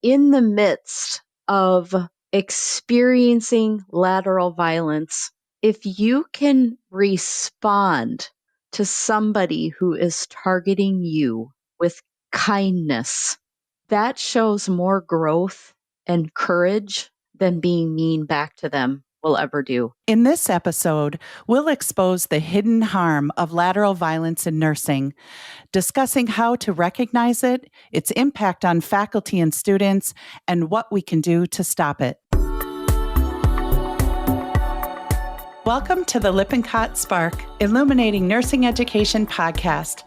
in the midst of experiencing lateral violence, if you can respond to somebody who is targeting you with kindness, that shows more growth and courage than being mean back to them will ever do. In this episode, we'll expose the hidden harm of lateral violence in nursing, discussing how to recognize it, its impact on faculty and students, and what we can do to stop it. Welcome to the Lippincott Spark, Illuminating Nursing Education podcast.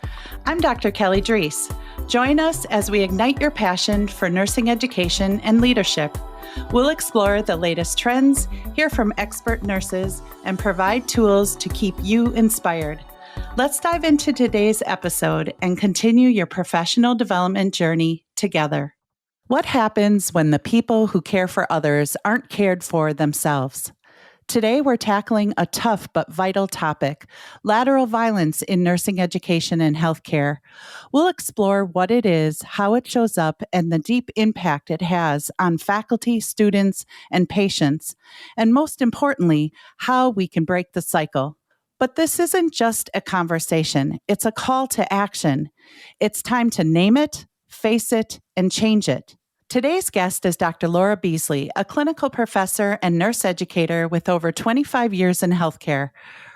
I'm Dr. Kelly Drees. Join us as we ignite your passion for nursing education and leadership. We'll explore the latest trends, hear from expert nurses, and provide tools to keep you inspired. Let's dive into today's episode and continue your professional development journey together. What happens when the people who care for others aren't cared for themselves? Today, we're tackling a tough but vital topic, lateral violence in nursing education and healthcare. We'll explore what it is, how it shows up, and the deep impact it has on faculty, students, and patients, and most importantly, how we can break the cycle. But this isn't just a conversation, it's a call to action. It's time to name it, face it, and change it. Today's guest is Dr. Laura Beasley, a clinical professor and nurse educator with over 25 years in healthcare.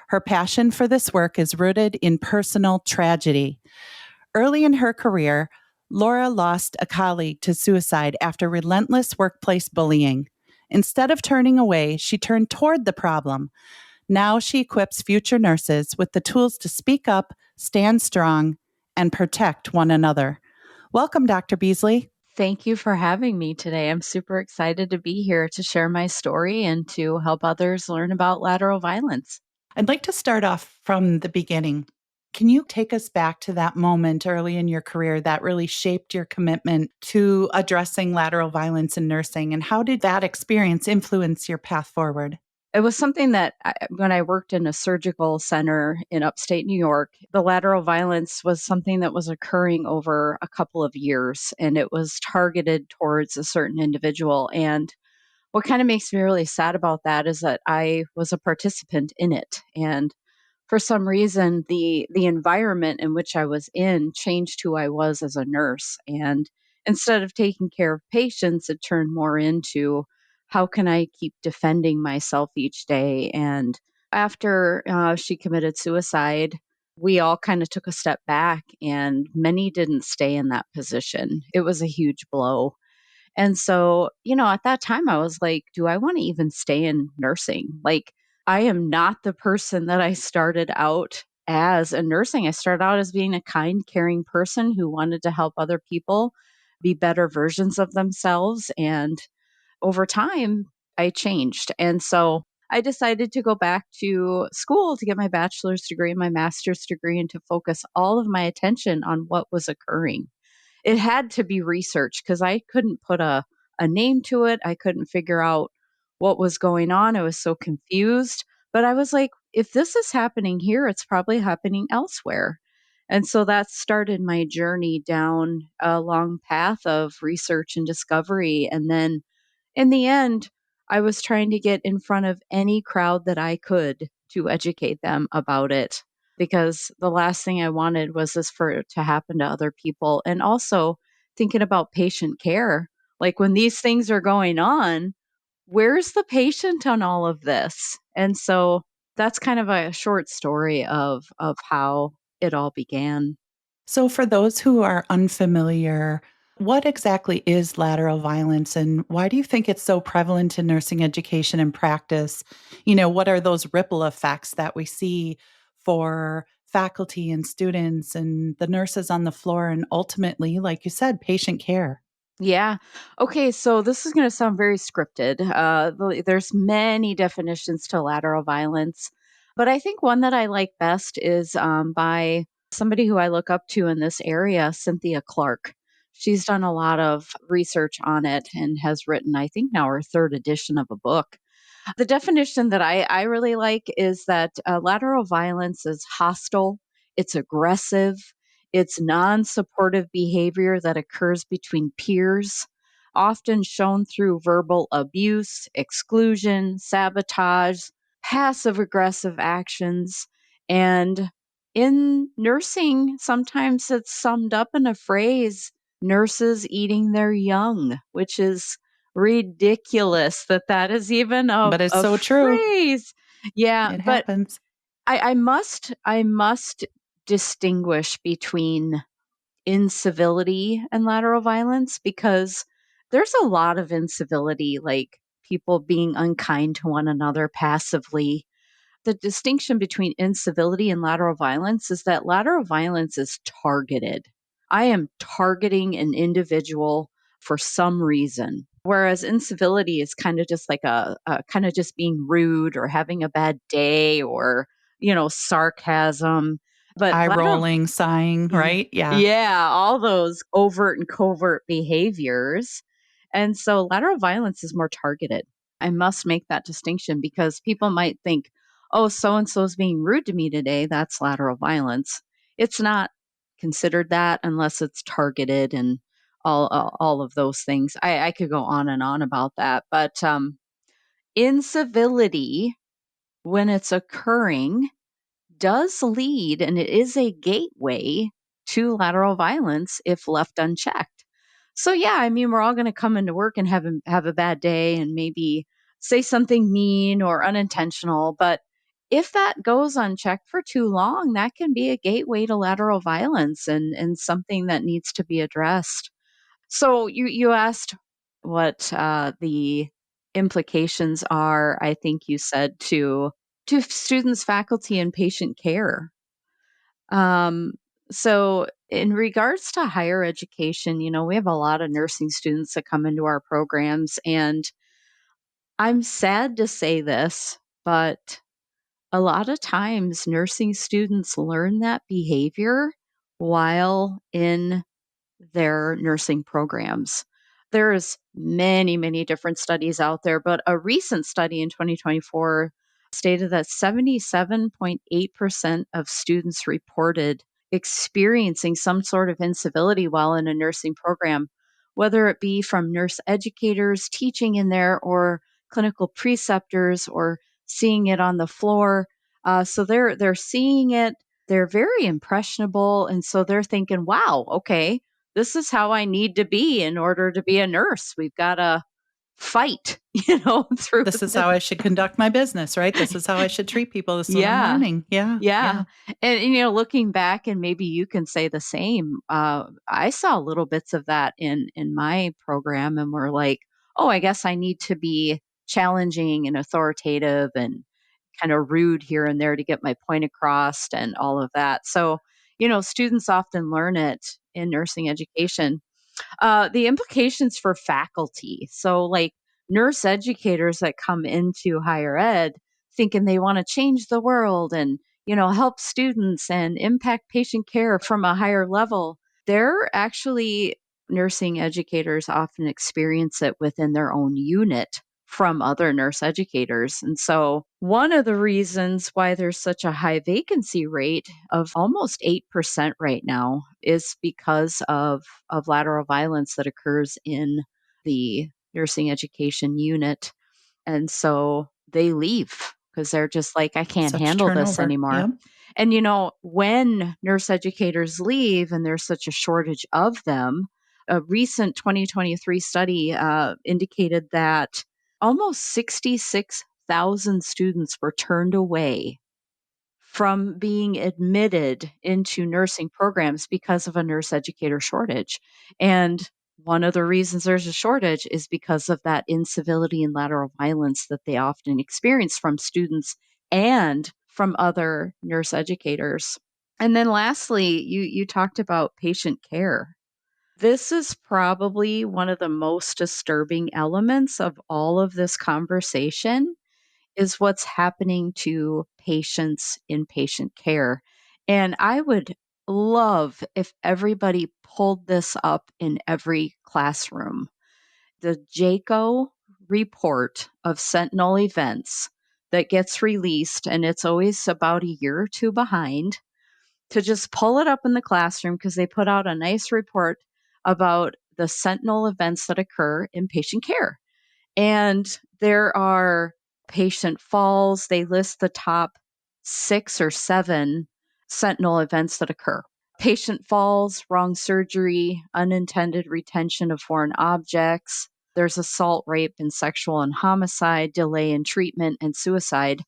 Her passion for this work is rooted in personal tragedy. Early in her career, Laura lost a colleague to suicide after relentless workplace bullying. Instead of turning away, she turned toward the problem. Now she equips future nurses with the tools to speak up, stand strong, and protect one another. Welcome, Dr. Beasley. Thank you for having me today. I'm super excited to be here to share my story and to help others learn about lateral violence. I'd like to start off from the beginning. Can you take us back to that moment early in your career that really shaped your commitment to addressing lateral violence in nursing? And how did that experience influence your path forward? It was something that when I worked in a surgical center in upstate New York, the lateral violence was something that was occurring over a couple of years, and it was targeted towards a certain individual. And what kind of makes me really sad about that is that I was a participant in it. And for some reason, the environment in which I was in changed who I was as a nurse. And instead of taking care of patients, it turned more into how can I keep defending myself each day. And after she committed suicide, we all kind of took a step back, and many didn't stay in that position. It was a huge blow. And so, at that time, I was like, do I want to even stay in nursing? Like, I am not the person that I started out as in nursing. I started out as being a kind, caring person who wanted to help other people be better versions of themselves. And over time, I changed. And so I decided to go back to school to get my bachelor's degree and my master's degree and to focus all of my attention on what was occurring. It had to be research because I couldn't put a name to it. I couldn't figure out what was going on. I was so confused. But I was like, if this is happening here, it's probably happening elsewhere. And so that started my journey down a long path of research and discovery. And then in the end, I was trying to get in front of any crowd that I could to educate them about it because the last thing I wanted was this for it to happen to other people. And also thinking about patient care. Like when these things are going on, where's the patient on all of this? And so that's kind of a short story of how it all began. So, for those who are unfamiliar, what exactly is lateral violence and why do you think it's so prevalent in nursing education and practice? What are those ripple effects that we see for faculty and students and the nurses on the floor and ultimately, like you said, patient care? Yeah. Okay. So this is going to sound very scripted. There's many definitions to lateral violence, but I think one that I like best is by somebody who I look up to in this area, Cynthia Clark. She's done a lot of research on it and has written, I think, now her third edition of a book. The definition that I really like is that lateral violence is hostile, it's aggressive, it's non supportive behavior that occurs between peers. often shown through verbal abuse, exclusion, sabotage, passive aggressive actions. And in nursing, sometimes it's summed up in a phrase, nurses eating their young, which is ridiculous that that is even But it's a so true. phrase. Yeah, It but happens. I must distinguish between incivility and lateral violence because there's a lot of incivility, like people being unkind to one another passively. The distinction between incivility and lateral violence is that lateral violence is targeted. I am targeting an individual for some reason. Whereas incivility is kind of just like a kind of just being rude or having a bad day or, sarcasm. But Eye lateral, rolling, sighing, yeah, right? Yeah. yeah, all those overt and covert behaviors. And so lateral violence is more targeted. I must make that distinction because people might think, oh, so and so is being rude to me today. That's lateral violence. It's not considered that unless it's targeted and all of those things. I could go on and on about that. But incivility, when it's occurring, does lead and it is a gateway to lateral violence if left unchecked. So yeah, I mean we're all going to come into work and have a bad day and maybe say something mean or unintentional, but if that goes unchecked for too long, that can be a gateway to lateral violence and something that needs to be addressed. So you asked what the implications are. I think you said to students, faculty, and patient care. Um, so in regards to higher education, we have a lot of nursing students that come into our programs, and I'm sad to say this, but a lot of times nursing students learn that behavior while in their nursing programs. There's many, many different studies out there, but a recent study in 2024 stated that 77.8% of students reported experiencing some sort of incivility while in a nursing program, whether it be from nurse educators teaching in there or clinical preceptors or seeing it on the floor. So they're seeing it, they're very impressionable, and so they're thinking, "Wow, okay, this is how I need to be in order to be a nurse. We've got to fight, through This is this." how I should conduct my business, right? This is how I should treat people. This is what I'm Yeah. learning. Yeah. Yeah. Yeah. And looking back, and maybe you can say the same, I saw little bits of that in my program, and we're like, oh, I guess I need to be challenging and authoritative and kind of rude here and there to get my point across and all of that. So, students often learn it in nursing education. The implications for faculty. So, like nurse educators that come into higher ed thinking they want to change the world and, help students and impact patient care from a higher level. They're actually nursing educators often experience it within their own unit from other nurse educators. And so, one of the reasons why there's such a high vacancy rate of almost 8% right now is because of lateral violence that occurs in the nursing education unit. And so they leave because they're just like, I can't Such handle this turnover. anymore. Yep. And, when nurse educators leave and there's such a shortage of them, a recent 2023 study indicated that almost 66,000 students were turned away from being admitted into nursing programs because of a nurse educator shortage. And one of the reasons there's a shortage is because of that incivility and lateral violence that they often experience from students and from other nurse educators. And then lastly, you talked about patient care. This is probably one of the most disturbing elements of all of this conversation is what's happening to patients in patient care. And I would love if everybody pulled this up in every classroom. The JACO report of Sentinel events that gets released, and it's always about a year or two behind, to just pull it up in the classroom because they put out a nice report about the sentinel events that occur in patient care. And there are patient falls. They list the top 6 or 7 sentinel events that occur. Patient falls, wrong surgery, unintended retention of foreign objects. There's assault, rape, and sexual and homicide, delay in treatment, and suicide.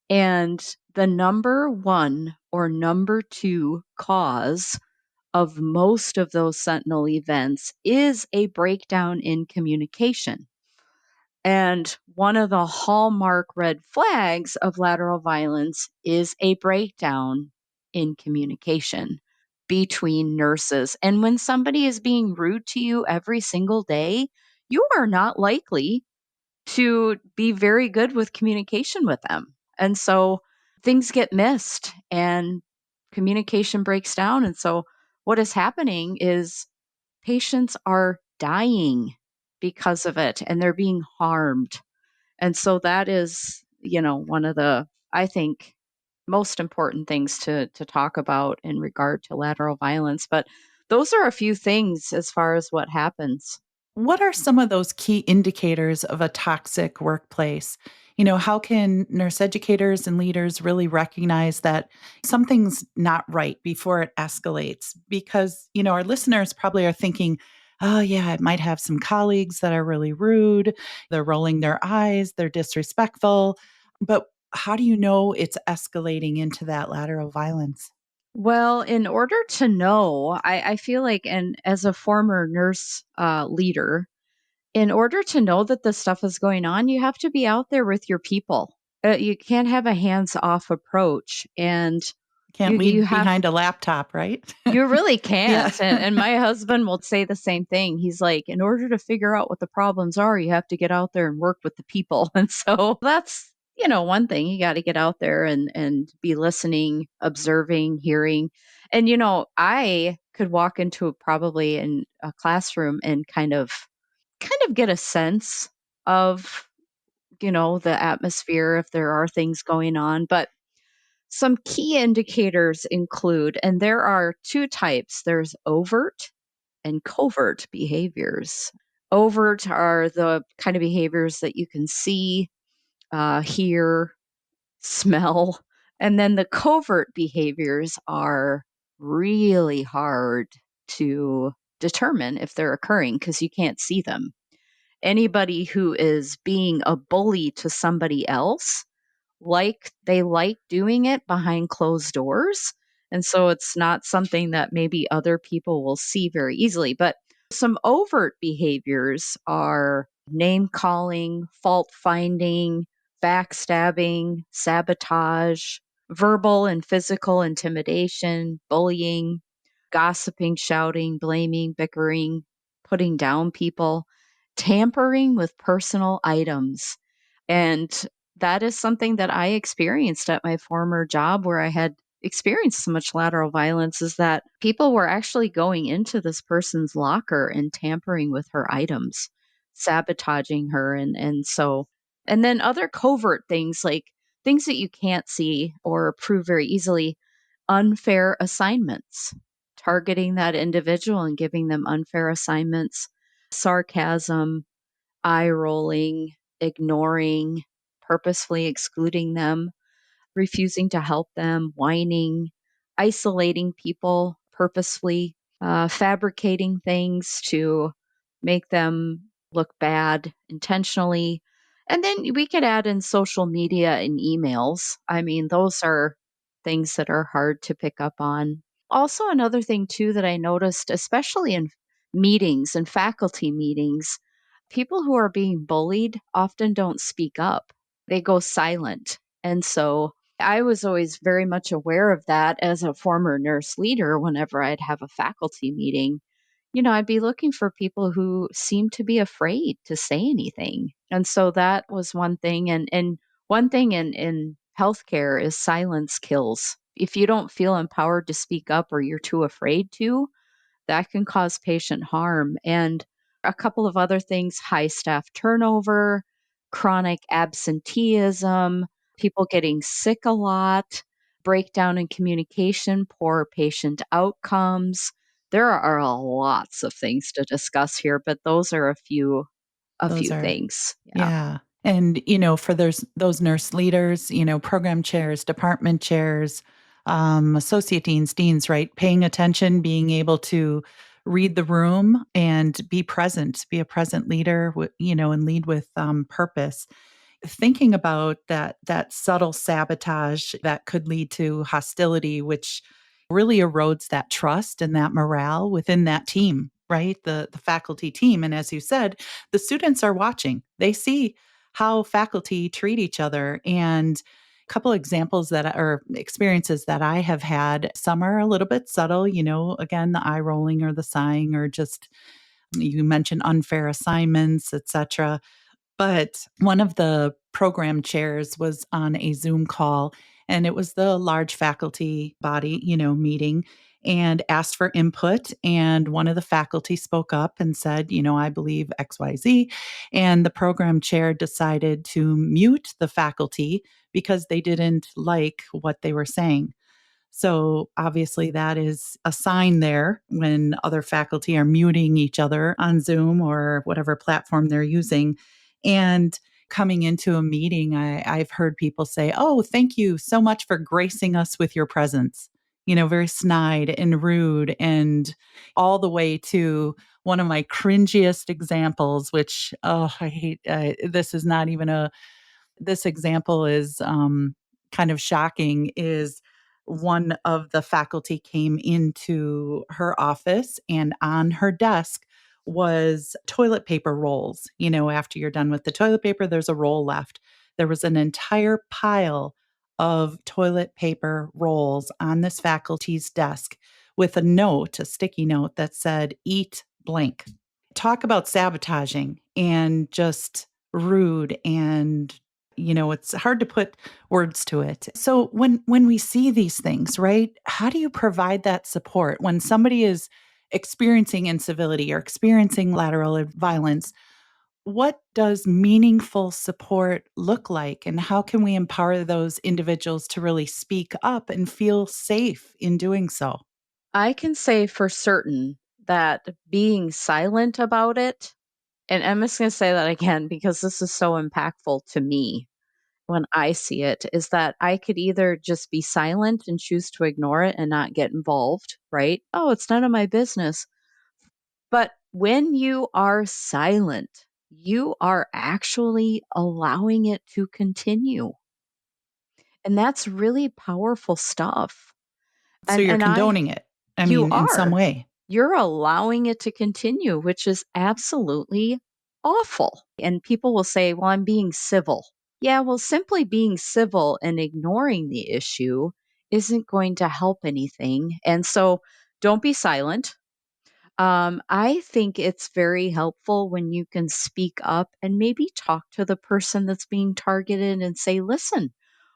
And the number one or number two cause of most of those sentinel events is a breakdown in communication. And one of the hallmark red flags of lateral violence is a breakdown in communication between nurses. And when somebody is being rude to you every single day, you are not likely to be very good with communication with them. And so things get missed and communication breaks down. And so what is happening is patients are dying because of it and they're being harmed. And so that is, one of the, I think, most important things to talk about in regard to lateral violence. But those are a few things as far as what happens. What are some of those key indicators of a toxic workplace? How can nurse educators and leaders really recognize that something's not right before it escalates? Because, our listeners probably are thinking, oh, yeah, I might have some colleagues that are really rude. They're rolling their eyes, they're disrespectful. But how do you know it's escalating into that lateral violence? Well, in order to know, I feel like, and as a former nurse leader, in order to know that this stuff is going on, you have to be out there with your people. You can't have a hands off approach. And Can't you lead have behind a laptop, right? You really Yeah. can't. And my husband will say the same thing. He's like, in order to figure out what the problems are, you have to get out there and work with the people. And so that's, one thing. You got to get out there and be listening, observing, hearing. And, I could walk into probably in a classroom and kind of get a sense of, the atmosphere if there are things going on. But some key indicators include, and there are 2 types, there's overt and covert behaviors. Overt are the kind of behaviors that you can see, hear, smell. And then the covert behaviors are really hard to determine if they're occurring because you can't see them. Anybody who is being a bully to somebody else, they like doing it behind closed doors. And so it's not something that maybe other people will see very easily. But some overt behaviors are name calling, fault finding, backstabbing, sabotage, verbal and physical intimidation, bullying, gossiping, shouting, blaming, bickering, putting down people, tampering with personal items. And that is something that I experienced at my former job where I had experienced so much lateral violence, is that people were actually going into this person's locker and tampering with her items, sabotaging her. And then other covert things, like things that you can't see or prove very easily, unfair assignments, targeting that individual and giving them unfair assignments, sarcasm, eye rolling, ignoring, purposefully excluding them, refusing to help them, whining, isolating people purposefully, fabricating things to make them look bad intentionally. And then we could add in social media and emails. I mean, those are things that are hard to pick up on. Also, another thing, too, that I noticed, especially in meetings and faculty meetings, people who are being bullied often don't speak up, they go silent. And so I was always very much aware of that as a former nurse leader. Whenever I'd have a faculty meeting, I'd be looking for people who seemed to be afraid to say anything. And so that was one thing. And one thing in healthcare is silence kills. If you don't feel empowered to speak up or you're too afraid to, that can cause patient harm. And a couple of other things: high staff turnover, chronic absenteeism, people getting sick a lot, breakdown in communication, poor patient outcomes, There are lots of things to discuss here, but those are a Those few are things. Yeah. Yeah. And, for those nurse leaders, program chairs, department chairs, associate deans, deans, right? Paying attention, being able to read the room and be present, be a present leader, and lead with purpose. Thinking about that subtle sabotage that could lead to hostility, which really erodes that trust and that morale within that team, right? The faculty team. And as you said, the students are watching. They see how faculty treat each other. And a couple examples that are experiences that I have had, some are a little bit subtle, again, the eye rolling or the sighing, or just you mentioned unfair assignments, etc. But one of the program chairs was on a Zoom call, and it was the large faculty body, meeting, and asked for input. And one of the faculty spoke up and said, I believe XYZ. And the program chair decided to mute the faculty because they didn't like what they were saying. So obviously, that is a sign there when other faculty are muting each other on Zoom or whatever platform they're using. And coming into a meeting, I've heard people say, "Oh, thank you so much for gracing us with your presence." Very snide and rude, and all the way to one of my cringiest examples, which, oh, I hate. This is not even a this example is kind of shocking. Is one of the faculty came into her office, and on her desk was toilet paper rolls. After you're done with the toilet paper, there's a roll left. There was an entire pile of toilet paper rolls on this faculty's desk with a sticky note that said, "Eat blank." Talk about sabotaging and just rude, and it's hard to put words to it. So when we see these things, right, how do you provide that support when somebody is experiencing incivility or experiencing lateral violence? What does meaningful support look like, and how can we empower those individuals to really speak up and feel safe in doing so? I can say for certain that being silent about it, and I'm just going to say that again because this is so impactful to me when I see it, is that I could either just be silent and choose to ignore it and not get involved, right? Oh, it's none of my business. But when you are silent, you are actually allowing it to continue. And that's really powerful stuff. So you're And I condoning it, I You mean, in some are. way. You're allowing it to continue, which is absolutely awful. And people will say, well, I'm being civil. Yeah, well, simply being civil and ignoring the issue isn't going to help anything. And so don't be silent. I think it's very helpful when you can speak up and maybe talk to the person that's being targeted and say, listen,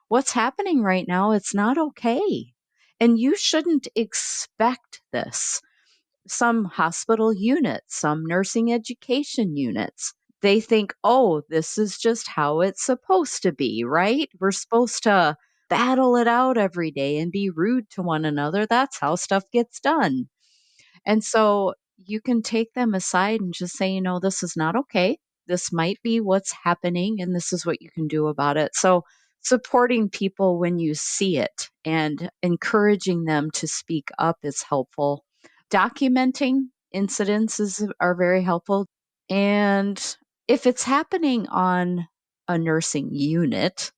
what's happening right now, it's not okay. And you shouldn't expect this. Some hospital units, some nursing education units, they think, oh, this is just how it's supposed to be, right? We're supposed to battle it out every day and be rude to one another. That's how stuff gets done. And so you can take them aside and just say, this is not okay. This might be what's happening, and this is what you can do about it. So, supporting people when you see it and encouraging them to speak up is helpful. Documenting are very helpful. And if it's happening on a nursing unit,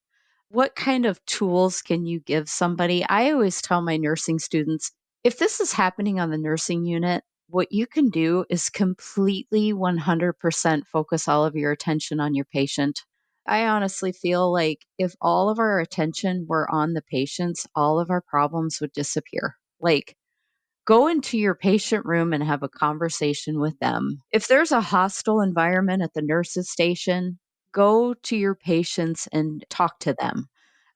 what kind of tools can you give somebody? I always tell my nursing students, if this is happening on the nursing unit, what you can do is completely 100% focus all of your attention on your patient. I honestly feel like if all of our attention were on the patients, all of our problems would disappear. Like, go into your patient room and have a conversation with them. If there's a hostile environment at the nurse's station, go to your patients and talk to them.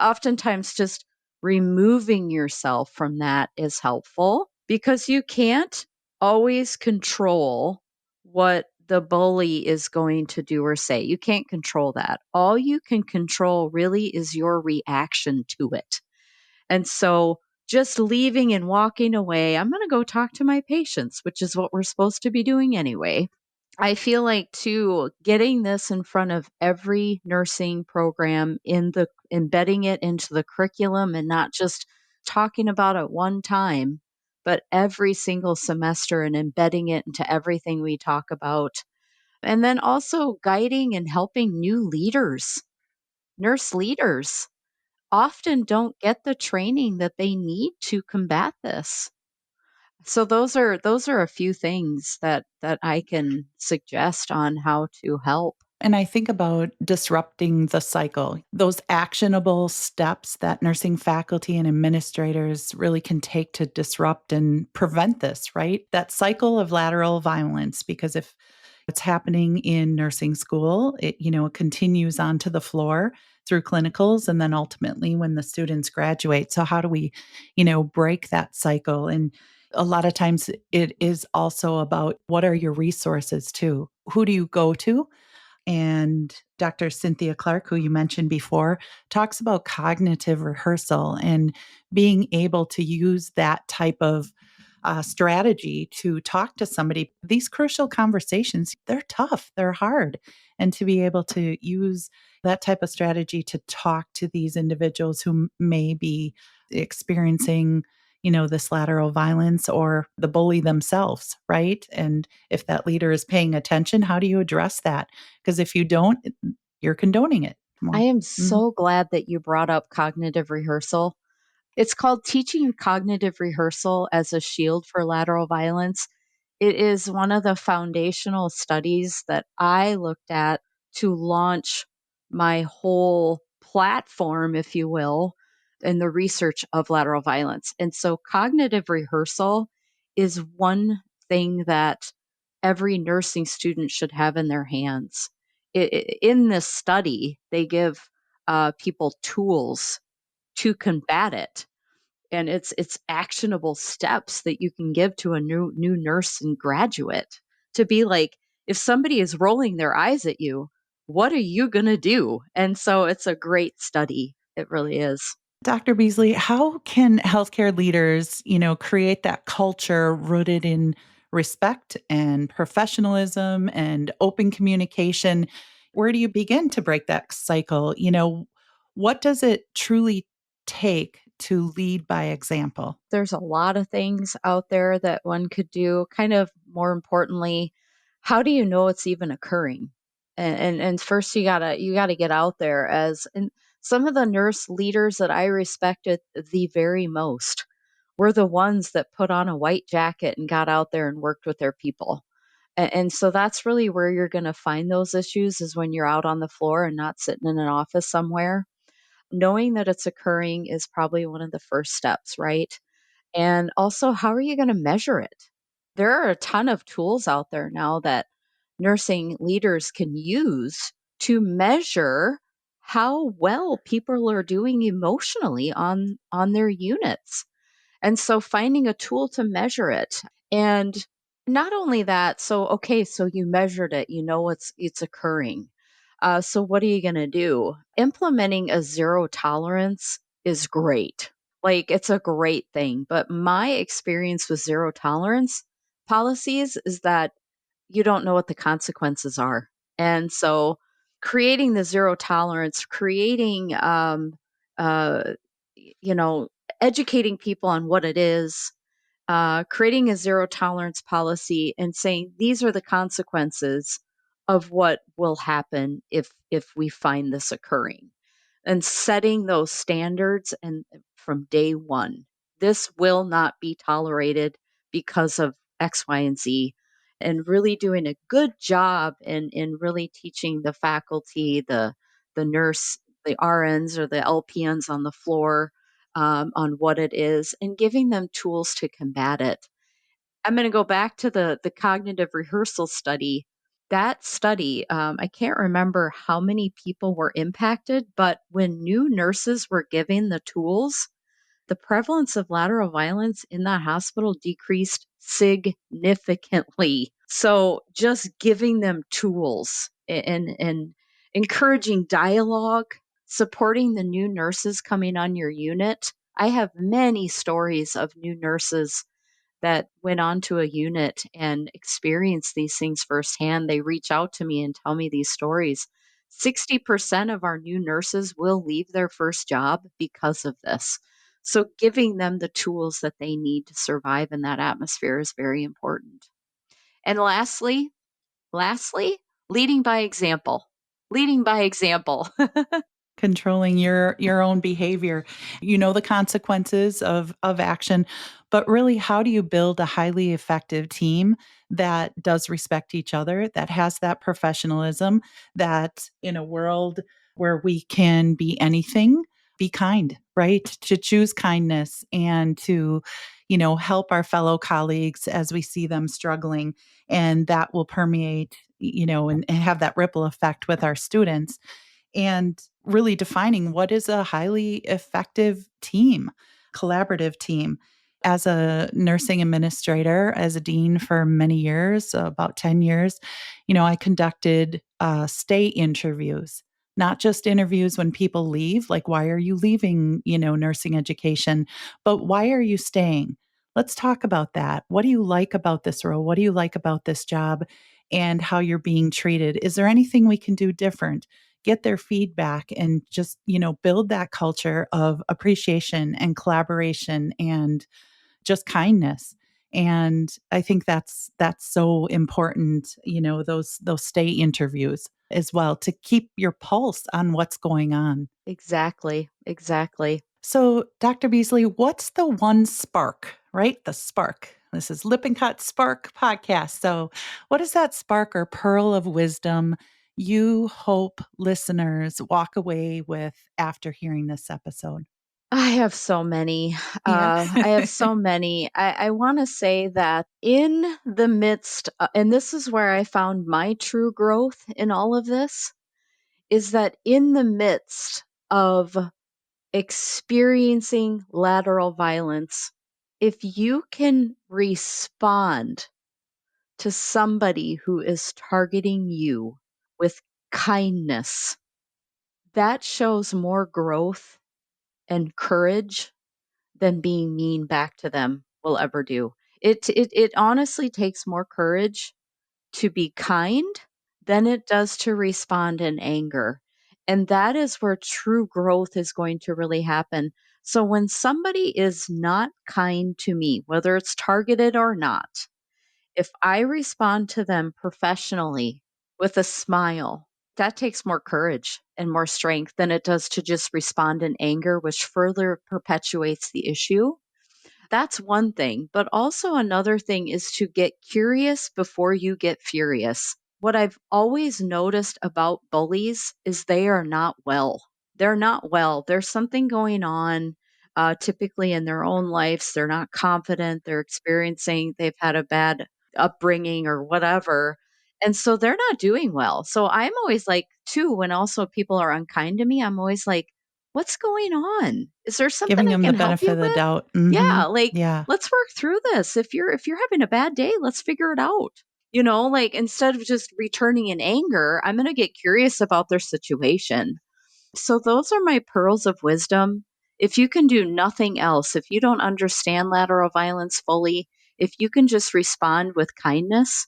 Oftentimes, just removing yourself from that is helpful because you can't always control what the bully is going to do or say. You can't control that. All you can control really is your reaction to it. And so just leaving and walking away. I'm going to go talk to my patients, which is what we're supposed to be doing anyway. I feel like too, getting this in front of every nursing program in the embedding it into the curriculum and not just talking about it one time, but every single semester and embedding it into everything we talk about. And then also guiding and helping new leaders, nurse leaders often don't get the training that they need to combat this. So those are a few things that I can suggest on how to help. And I think about disrupting the cycle, those actionable steps that nursing faculty and administrators really can take to disrupt and prevent this, right? That cycle of lateral violence, because if it's happening in nursing school, it continues onto the floor through clinicals and then ultimately when the students graduate. So how do we break that cycle? And a lot of times it is also about what are your resources too? Who do you go to? And Dr. Cynthia Clark, who you mentioned before, talks about cognitive rehearsal and being able to use that type of strategy to talk to somebody. These crucial conversations, they're tough, they're hard. And to be able to use that type of strategy to talk to these individuals who may be experiencing this lateral violence or the bully themselves, right? And if that leader is paying attention, how do you address that? Because if you don't, you're condoning it I more. am Mhm. so glad that you brought up cognitive rehearsal. It's called teaching cognitive rehearsal as a shield for lateral violence. It is one of the foundational studies that I looked at to launch my whole platform, if you will, in the research of lateral violence. And so, cognitive rehearsal is one thing that every nursing student should have in their hands. In this study, they give people tools to combat it, and it's actionable steps that you can give to a new nurse and graduate to be like, if somebody is rolling their eyes at you, what are you going to do? And so it's a great study. It really is. Dr. Beasley, how can healthcare leaders create that culture rooted in respect and professionalism and open communication? Where do you begin to break that cycle? What does it truly take to lead by example? There's a lot of things out there that one could do. Kind of more importantly, how do you know it's even occurring? And first you gotta get out there. As and some of the nurse leaders that I respected the very most were the ones that put on a white jacket and got out there and worked with their people. And so that's really where you're going to find those issues, is when you're out on the floor and not sitting in an office somewhere. Knowing that it's occurring is probably one of the first steps, right? And also, how are you going to measure it? There are a ton of tools out there now that nursing leaders can use to measure how well people are doing emotionally on their units. And so finding a tool to measure it. And not only that, so okay, so you measured it, you know it's occurring. So what are you going to do? Implementing a zero tolerance is great. Like, it's a great thing. But my experience with zero tolerance policies is that you don't know what the consequences are. And so creating the zero tolerance, creating uh you know, educating people on what it is, creating a zero tolerance policy and saying these are the consequences of what will happen if we find this occurring, and setting those standards, and from day one, this will not be tolerated because of X, Y, and Z. And really doing a good job in really teaching the faculty, the nurse, the RNs or the LPNs on the floor, on what it is, and giving them tools to combat it. I'm going to go back to the cognitive rehearsal study. That study, I can't remember how many people were impacted, but when new nurses were given the tools, the prevalence of lateral violence in that hospital decreased significantly. So just giving them tools and encouraging dialogue, supporting the new nurses coming on your unit, I have many stories of new nurses that went on to a unit and experienced these things firsthand. They reach out to me and tell me these stories. 60% of our new nurses will leave their first job because of this. So, giving them the tools that they need to survive in that atmosphere is very important. And lastly, leading by example. Leading by example. Controlling your own behavior. You know the consequences of action, but really how do you build a highly effective team that does respect each other, that has that professionalism, that in a world where we can be anything, be kind, right? To choose kindness and to, help our fellow colleagues as we see them struggling. And that will permeate, and have that ripple effect with our students and really defining what is a highly effective team, collaborative team. As a nursing administrator, as a dean for many years, about 10 years, I conducted stay interviews, not just interviews when people leave, like, why are you leaving, nursing education, but why are you staying? Let's talk about that. What do you like about this role? What do you like about this job and how you're being treated? Is there anything we can do different? Get their feedback and just, build that culture of appreciation and collaboration and just kindness. And I think that's so important, those stay interviews as well to keep your pulse on what's going on. Exactly. Exactly. So, Dr. Beasley, what's the one spark, right? The spark. This is Lippincott Spark podcast. So, what is that spark or pearl of wisdom you hope listeners walk away with after hearing this episode? I have so many. Yeah. I have so many. I want to say that in the midst, and this is where I found my true growth in all of this, is that in the midst of experiencing lateral violence, if you can respond to somebody who is targeting you with kindness, that shows more growth and courage than being mean back to them will ever do. It honestly takes more courage to be kind than it does to respond in anger. And that is where true growth is going to really happen. So when somebody is not kind to me, whether it's targeted or not, if I respond to them professionally with a smile, that takes more courage and more strength than it does to just respond in anger, which further perpetuates the issue. That's one thing. But also, another thing is to get curious before you get furious. What I've always noticed about bullies is they are not well. They're not well. There's something going on, typically in their own lives. They're not confident. They've had a bad upbringing or whatever. And so they're not doing well. So I'm always like, too, when also people are unkind to me, I'm always like, what's going on? Is there something Giving I them the can help benefit you of the with? doubt. Yeah, like, Yeah. let's work through this. If you're having a bad day, let's figure it out. Like, instead of just returning in anger, I'm going to get curious about their situation. So those are my pearls of wisdom. If you can do nothing else, if you don't understand lateral violence fully, if you can just respond with kindness,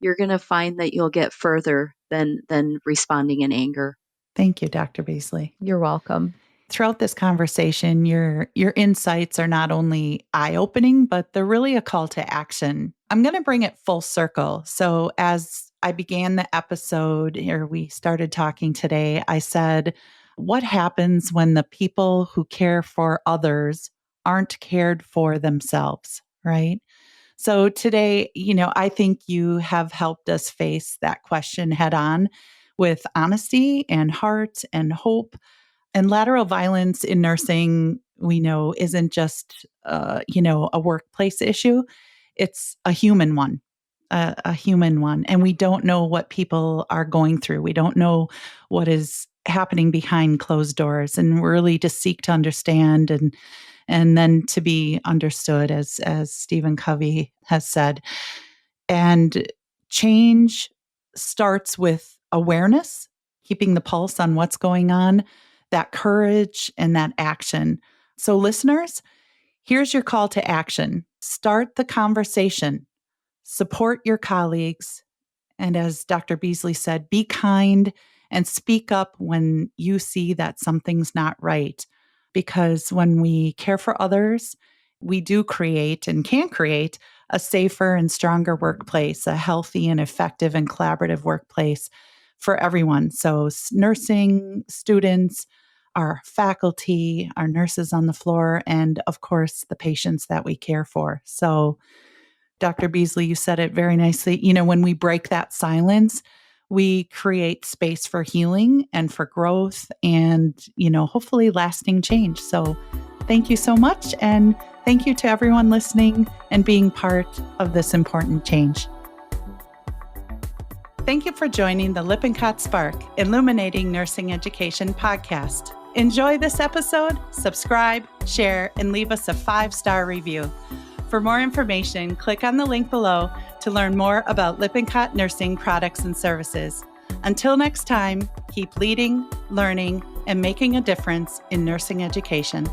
you're going to find that you'll get further than responding in anger. Thank you, Dr. Beasley. You're welcome. Throughout this conversation, your insights are not only eye-opening, but they're really a call to action. I'm going to bring it full circle. So as I began the episode, or we started talking today, I said, what happens when the people who care for others aren't cared for themselves, right? So today, I think you have helped us face that question head on with honesty and heart and hope. And lateral violence in nursing, we know, isn't just, a workplace issue. It's a human one, a human one. And we don't know what people are going through. We don't know what is happening behind closed doors, and really to seek to understand and then to be understood, as Stephen Covey has said. And change starts with awareness, keeping the pulse on what's going on, that courage and that action. So listeners, here's your call to action. Start the conversation. Support your colleagues. And as Dr. Beasley said, be kind and speak up when you see that something's not right. Because when we care for others, we do create and can create a safer and stronger workplace, a healthy and effective and collaborative workplace for everyone. So, nursing students, our faculty, our nurses on the floor, and of course, the patients that we care for. So, Dr. Beasley, you said it very nicely. When we break that silence, we create space for healing and for growth and, hopefully lasting change. So thank you so much. And thank you to everyone listening and being part of this important change. Thank you for joining the Lippincott Spark Illuminating Nursing Education podcast. Enjoy this episode, subscribe, share, and leave us a 5-star review. For more information, click on the link below to learn more about Lippincott Nursing products and services. Until next time, keep leading, learning, and making a difference in nursing education.